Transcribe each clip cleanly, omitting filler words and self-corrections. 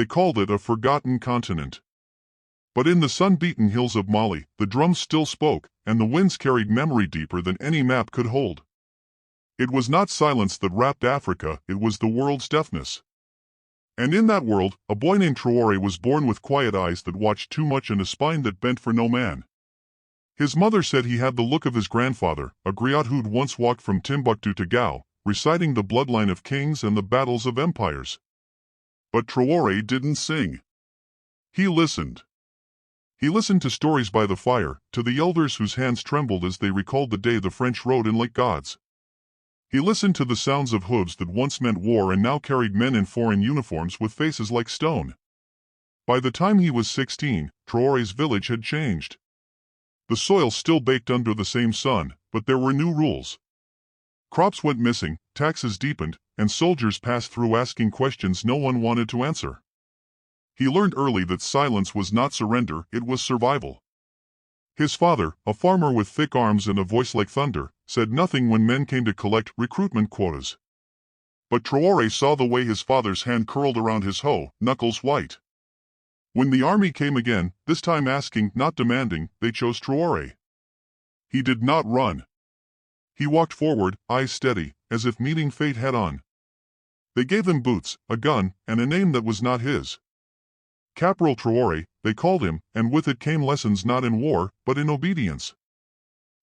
They called it a forgotten continent. But in the sun-beaten hills of Mali, the drums still spoke, and the winds carried memory deeper than any map could hold. It was not silence that wrapped Africa, it was the world's deafness. And in that world, a boy named Traore was born with quiet eyes that watched too much and a spine that bent for no man. His mother said he had the look of his grandfather, a griot who'd once walked from Timbuktu to Gao, reciting the bloodline of kings and the battles of empires. But Traore didn't sing. He listened. He listened to stories by the fire, to the elders whose hands trembled as they recalled the day the French rode in like gods. He listened to the sounds of hooves that once meant war and now carried men in foreign uniforms with faces like stone. By the time he was 16, Traore's village had changed. The soil still baked under the same sun, but there were new rules. Crops went missing, taxes deepened, and soldiers passed through asking questions no one wanted to answer. He learned early that silence was not surrender, it was survival. His father, a farmer with thick arms and a voice like thunder, said nothing when men came to collect recruitment quotas. But Traore saw the way his father's hand curled around his hoe, knuckles white. When the army came again, this time asking, not demanding, they chose Traore. He did not run. He walked forward, eyes steady, as if meeting fate head-on. They gave him boots, a gun, and a name that was not his. Caporal Traore, they called him, and with it came lessons not in war, but in obedience.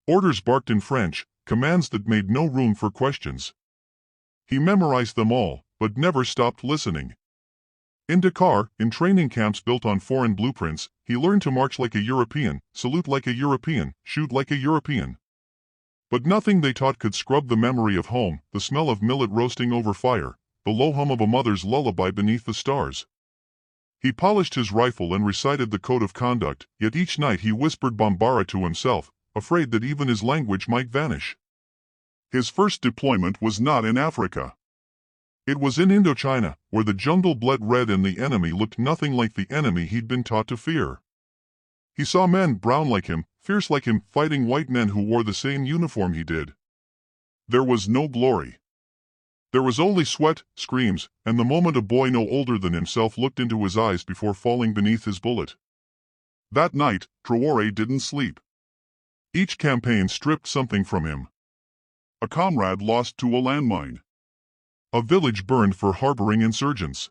Orders barked in French, commands that made no room for questions. He memorized them all, but never stopped listening. In Dakar, in training camps built on foreign blueprints, he learned to march like a European, salute like a European, shoot like a European. But nothing they taught could scrub the memory of home, the smell of millet roasting over fire, the low hum of a mother's lullaby beneath the stars. He polished his rifle and recited the code of conduct, yet each night he whispered Bambara to himself, afraid that even his language might vanish. His first deployment was not in Africa. It was in Indochina, where the jungle bled red and the enemy looked nothing like the enemy he'd been taught to fear. He saw men brown like him, fierce like him, fighting white men who wore the same uniform he did. There was no glory. There was only sweat, screams, and the moment a boy no older than himself looked into his eyes before falling beneath his bullet. That night, Traore didn't sleep. Each campaign stripped something from him. A comrade lost to a landmine. A village burned for harboring insurgents.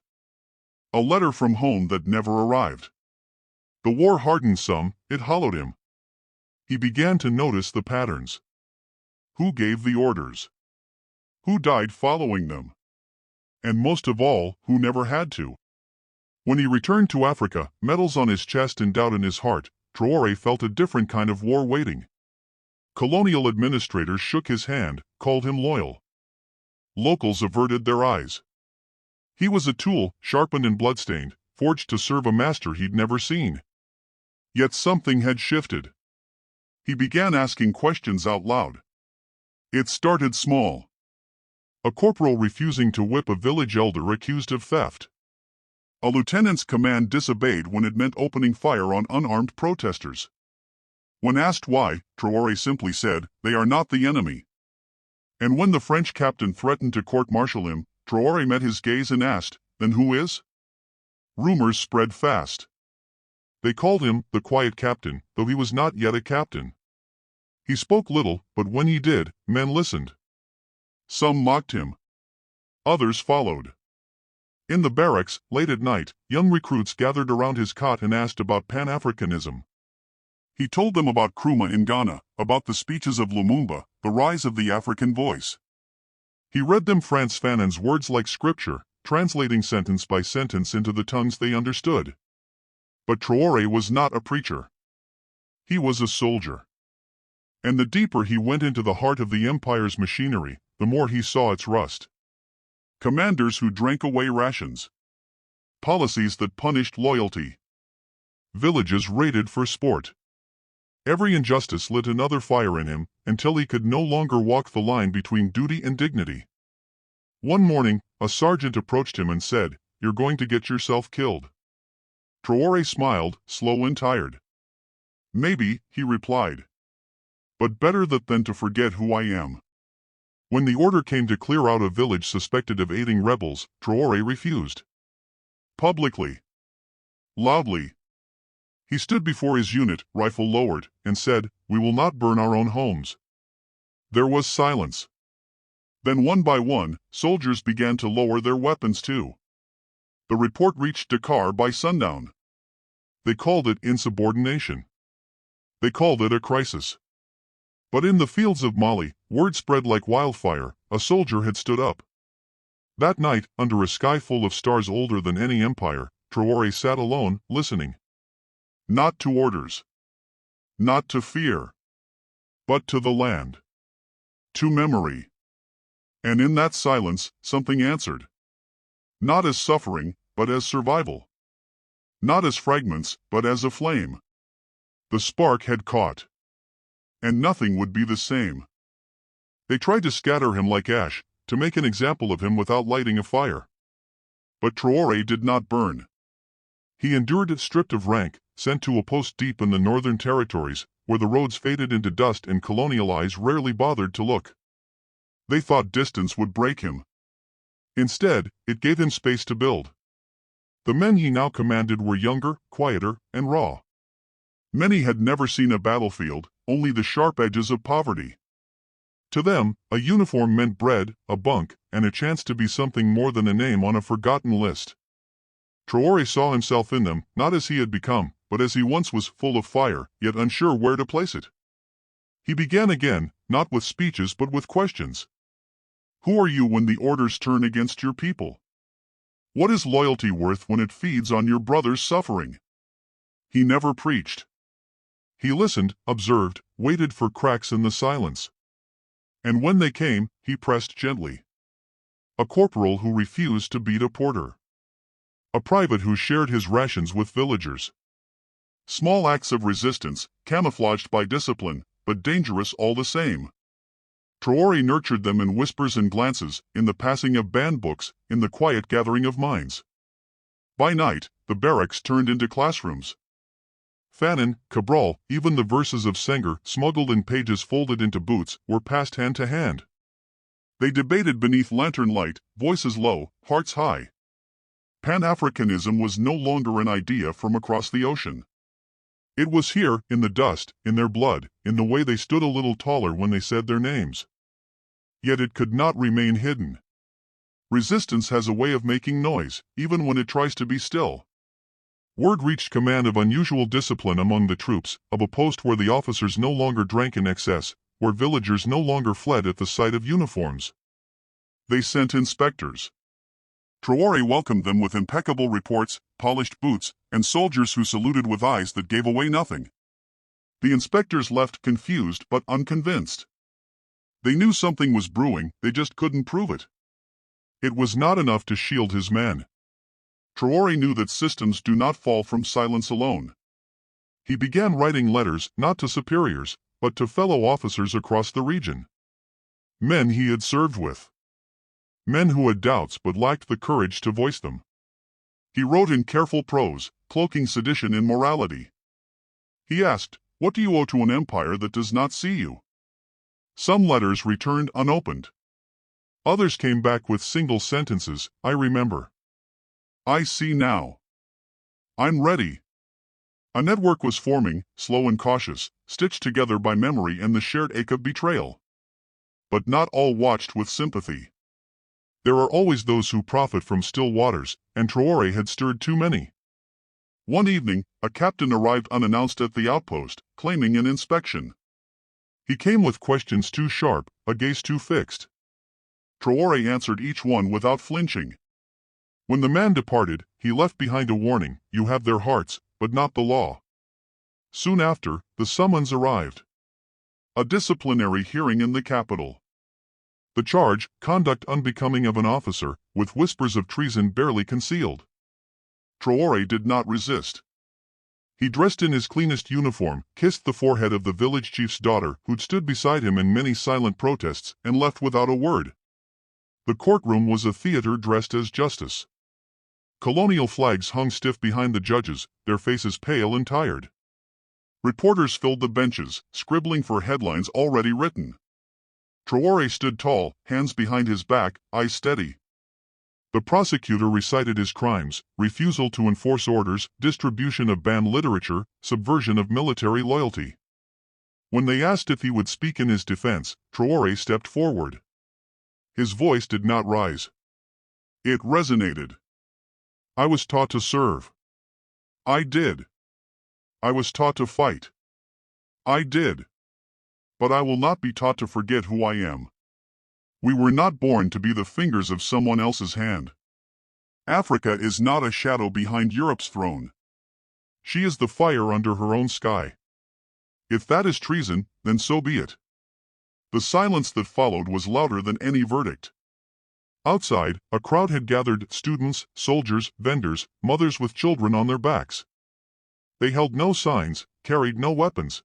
A letter from home that never arrived. The war hardened some, it hollowed him. He began to notice the patterns. Who gave the orders? Who died following them? And most of all, who never had to? When he returned to Africa, medals on his chest and doubt in his heart, Traore felt a different kind of war waiting. Colonial administrators shook his hand, called him loyal. Locals averted their eyes. He was a tool, sharpened and bloodstained, forged to serve a master he'd never seen. Yet something had shifted. He began asking questions out loud. It started small. A corporal refusing to whip a village elder accused of theft. A lieutenant's command disobeyed when it meant opening fire on unarmed protesters. When asked why, Traore simply said, "They are not the enemy." And when the French captain threatened to court-martial him, Traore met his gaze and asked, "Then who is?" Rumors spread fast. They called him the quiet captain, though he was not yet a captain. He spoke little, but when he did, men listened. Some mocked him. Others followed. In the barracks, late at night, young recruits gathered around his cot and asked about Pan-Africanism. He told them about Nkrumah in Ghana, about the speeches of Lumumba, the rise of the African voice. He read them Frantz Fanon's words like scripture, translating sentence by sentence into the tongues they understood. But Traore was not a preacher. He was a soldier. And the deeper he went into the heart of the empire's machinery, the more he saw its rust. Commanders who drank away rations. Policies that punished loyalty. Villages raided for sport. Every injustice lit another fire in him, until he could no longer walk the line between duty and dignity. One morning, a sergeant approached him and said, "You're going to get yourself killed." Traore smiled, slow and tired. "Maybe," he replied. "But better that than to forget who I am." When the order came to clear out a village suspected of aiding rebels, Traore refused. Publicly. Loudly. He stood before his unit, rifle lowered, and said, "We will not burn our own homes." There was silence. Then one by one, soldiers began to lower their weapons too. The report reached Dakar by sundown. They called it insubordination. They called it a crisis. But in the fields of Mali, word spread like wildfire, a soldier had stood up. That night, under a sky full of stars older than any empire, Traore sat alone, listening. Not to orders. Not to fear. But to the land. To memory. And in that silence, something answered. Not as suffering, but as survival. Not as fragments, but as a flame. The spark had caught. And nothing would be the same. They tried to scatter him like ash, to make an example of him without lighting a fire. But Traore did not burn. He endured, stripped of rank, sent to a post deep in the northern territories, where the roads faded into dust and colonial eyes rarely bothered to look. They thought distance would break him. Instead, it gave him space to build. The men he now commanded were younger, quieter, and raw. Many had never seen a battlefield, only the sharp edges of poverty. To them, a uniform meant bread, a bunk, and a chance to be something more than a name on a forgotten list. Traore saw himself in them, not as he had become, but as he once was, full of fire, yet unsure where to place it. He began again, not with speeches but with questions. Who are you when the orders turn against your people? What is loyalty worth when it feeds on your brother's suffering? He never preached. He listened, observed, waited for cracks in the silence. And when they came, he pressed gently. A corporal who refused to beat a porter. A private who shared his rations with villagers. Small acts of resistance, camouflaged by discipline, but dangerous all the same. Traore nurtured them in whispers and glances, in the passing of banned books, in the quiet gathering of minds. By night, the barracks turned into classrooms. Fanon, Cabral, even the verses of Senghor, smuggled in pages folded into boots, were passed hand to hand. They debated beneath lantern light, voices low, hearts high. Pan-Africanism was no longer an idea from across the ocean. It was here, in the dust, in their blood, in the way they stood a little taller when they said their names. Yet it could not remain hidden. Resistance has a way of making noise, even when it tries to be still. Word reached command of unusual discipline among the troops, of a post where the officers no longer drank in excess, where villagers no longer fled at the sight of uniforms. They sent inspectors. Traore welcomed them with impeccable reports, polished boots, and soldiers who saluted with eyes that gave away nothing. The inspectors left confused but unconvinced. They knew something was brewing, they just couldn't prove it. It was not enough to shield his men. Traore knew that systems do not fall from silence alone. He began writing letters, not to superiors, but to fellow officers across the region. Men he had served with. Men who had doubts but lacked the courage to voice them. He wrote in careful prose, cloaking sedition in morality. He asked, "What do you owe to an empire that does not see you?" Some letters returned unopened. Others came back with single sentences, "I remember. I see now. I'm ready." A network was forming, slow and cautious, stitched together by memory and the shared ache of betrayal. But not all watched with sympathy. There are always those who profit from still waters, and Traore had stirred too many. One evening, a captain arrived unannounced at the outpost, claiming an inspection. He came with questions too sharp, a gaze too fixed. Traore answered each one without flinching. When the man departed, he left behind a warning, "You have their hearts, but not the law." Soon after, the summons arrived. A disciplinary hearing in the capital. The charge, conduct unbecoming of an officer, with whispers of treason barely concealed. Traore did not resist. He dressed in his cleanest uniform, kissed the forehead of the village chief's daughter who'd stood beside him in many silent protests, and left without a word. The courtroom was a theater dressed as justice. Colonial flags hung stiff behind the judges, their faces pale and tired. Reporters filled the benches, scribbling for headlines already written. Traore stood tall, hands behind his back, eyes steady. The prosecutor recited his crimes: refusal to enforce orders, distribution of banned literature, subversion of military loyalty. When they asked if he would speak in his defense, Traore stepped forward. His voice did not rise. It resonated. I was taught to serve. I did. I was taught to fight. I did. But I will not be taught to forget who I am. We were not born to be the fingers of someone else's hand. Africa is not a shadow behind Europe's throne. She is the fire under her own sky. If that is treason, then so be it. The silence that followed was louder than any verdict. Outside, a crowd had gathered: students, soldiers, vendors, mothers with children on their backs. They held no signs, carried no weapons.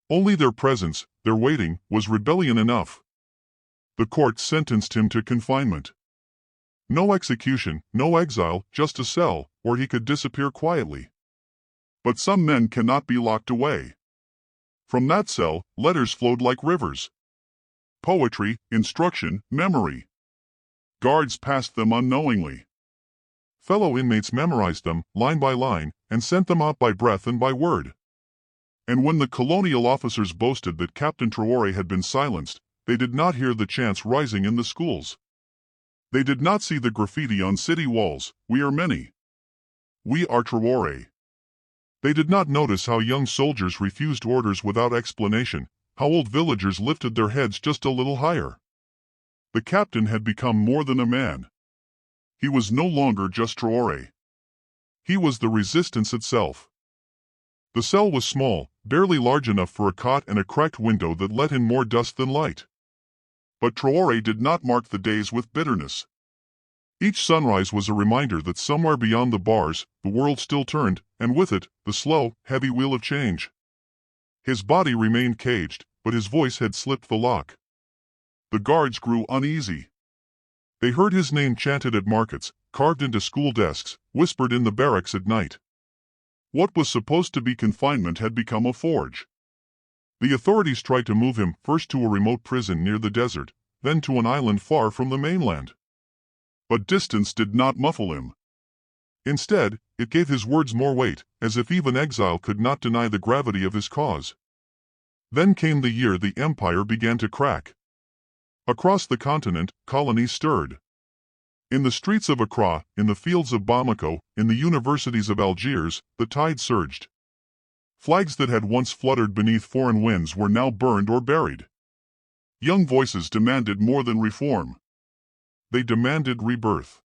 Only their presence, their waiting, was rebellion enough. The court sentenced him to confinement. No execution, no exile, just a cell, where he could disappear quietly. But some men cannot be locked away. From that cell, letters flowed like rivers. Poetry, instruction, memory. Guards passed them unknowingly. Fellow inmates memorized them, line by line, and sent them out by breath and by word. And when the colonial officers boasted that Captain Traore had been silenced, they did not hear the chants rising in the schools. They did not see the graffiti on city walls: "We are many. We are Traore." They did not notice how young soldiers refused orders without explanation, how old villagers lifted their heads just a little higher. The captain had become more than a man. He was no longer just Traore. He was the resistance itself. The cell was small, barely large enough for a cot and a cracked window that let in more dust than light. But Traore did not mark the days with bitterness. Each sunrise was a reminder that somewhere beyond the bars, the world still turned, and with it, the slow, heavy wheel of change. His body remained caged, but his voice had slipped the lock. The guards grew uneasy. They heard his name chanted at markets, carved into school desks, whispered in the barracks at night. What was supposed to be confinement had become a forge. The authorities tried to move him first to a remote prison near the desert, then to an island far from the mainland. But distance did not muffle him. Instead, it gave his words more weight, as if even exile could not deny the gravity of his cause. Then came the year the empire began to crack. Across the continent, colonies stirred. In the streets of Accra, in the fields of Bamako, in the universities of Algiers, the tide surged. Flags that had once fluttered beneath foreign winds were now burned or buried. Young voices demanded more than reform. They demanded rebirth.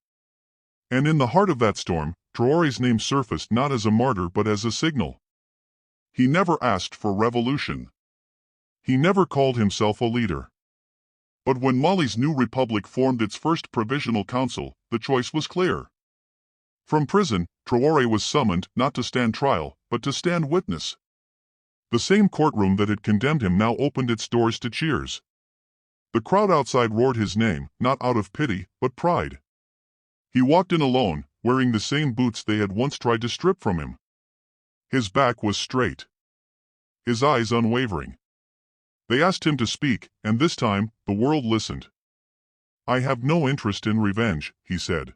And in the heart of that storm, Traore's name surfaced not as a martyr but as a signal. He never asked for revolution. He never called himself a leader. But when Mali's new republic formed its first provisional council, the choice was clear. From prison, Traore was summoned not to stand trial, but to stand witness. The same courtroom that had condemned him now opened its doors to cheers. The crowd outside roared his name, not out of pity, but pride. He walked in alone, wearing the same boots they had once tried to strip from him. His back was straight. His eyes unwavering. They asked him to speak, and this time, the world listened. "I have no interest in revenge," he said.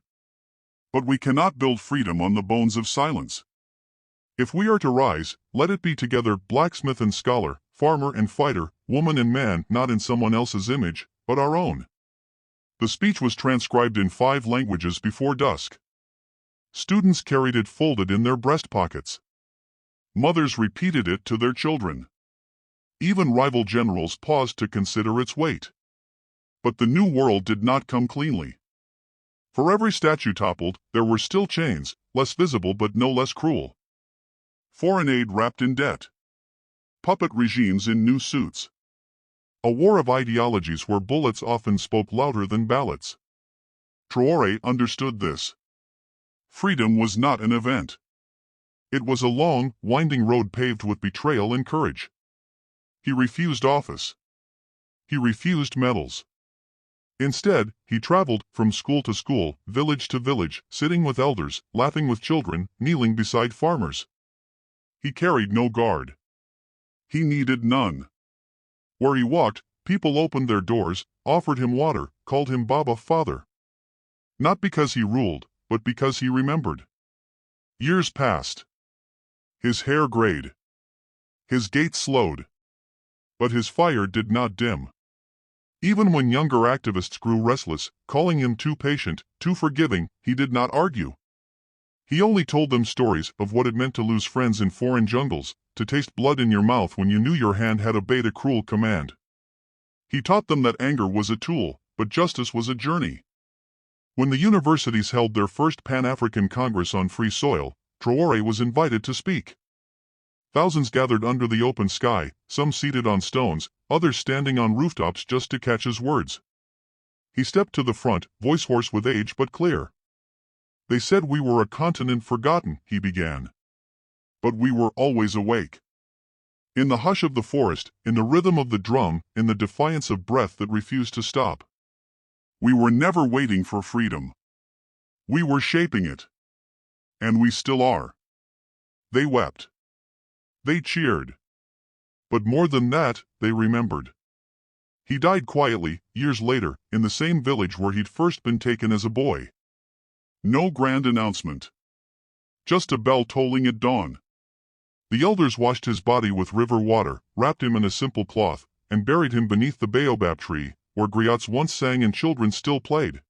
"But we cannot build freedom on the bones of silence. If we are to rise, let it be together, blacksmith and scholar, farmer and fighter, woman and man, not in someone else's image, but our own." The speech was transcribed in 5 languages before dusk. Students carried it folded in their breast pockets. Mothers repeated it to their children. Even rival generals paused to consider its weight. But the new world did not come cleanly. For every statue toppled, there were still chains, less visible but no less cruel. Foreign aid wrapped in debt. Puppet regimes in new suits. A war of ideologies where bullets often spoke louder than ballots. Traore understood this. Freedom was not an event. It was a long, winding road paved with betrayal and courage. He refused office. He refused medals. Instead, he traveled from school to school, village to village, sitting with elders, laughing with children, kneeling beside farmers. He carried no guard. He needed none. Where he walked, people opened their doors, offered him water, called him Baba, Father. Not because he ruled, but because he remembered. Years passed. His hair grayed. His gait slowed. But his fire did not dim. Even when younger activists grew restless, calling him too patient, too forgiving, he did not argue. He only told them stories of what it meant to lose friends in foreign jungles, to taste blood in your mouth when you knew your hand had obeyed a cruel command. He taught them that anger was a tool, but justice was a journey. When the universities held their first Pan-African Congress on free soil, Traore was invited to speak. Thousands gathered under the open sky, some seated on stones, others standing on rooftops just to catch his words. He stepped to the front, voice hoarse with age but clear. They said we were a continent forgotten, he began. But we were always awake. In the hush of the forest, in the rhythm of the drum, in the defiance of breath that refused to stop. We were never waiting for freedom. We were shaping it. And we still are. They wept. They cheered. But more than that, they remembered. He died quietly, years later, in the same village where he'd first been taken as a boy. No grand announcement. Just a bell tolling at dawn. The elders washed his body with river water, wrapped him in a simple cloth, and buried him beneath the baobab tree, where griots once sang and children still played.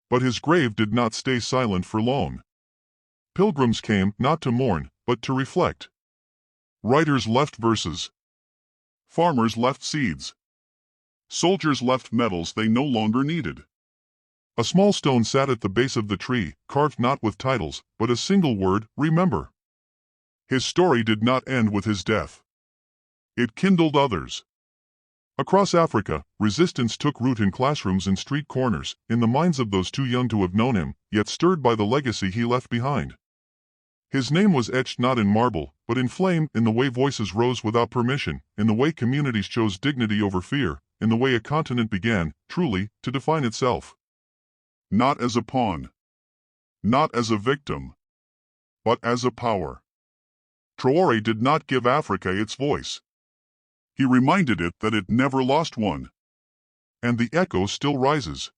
But his grave did not stay silent for long. Pilgrims came, not to mourn, but to reflect. Writers left verses. Farmers left seeds. Soldiers left medals they no longer needed. A small stone sat at the base of the tree, carved not with titles, but a single word, remember. His story did not end with his death. It kindled others. Across Africa, resistance took root in classrooms and street corners, in the minds of those too young to have known him, yet stirred by the legacy he left behind. His name was etched not in marble, but in flame, in the way voices rose without permission, in the way communities chose dignity over fear, in the way a continent began, truly, to define itself. Not as a pawn. Not as a victim. But as a power. Traore did not give Africa its voice. He reminded it that it never lost one. And the echo still rises.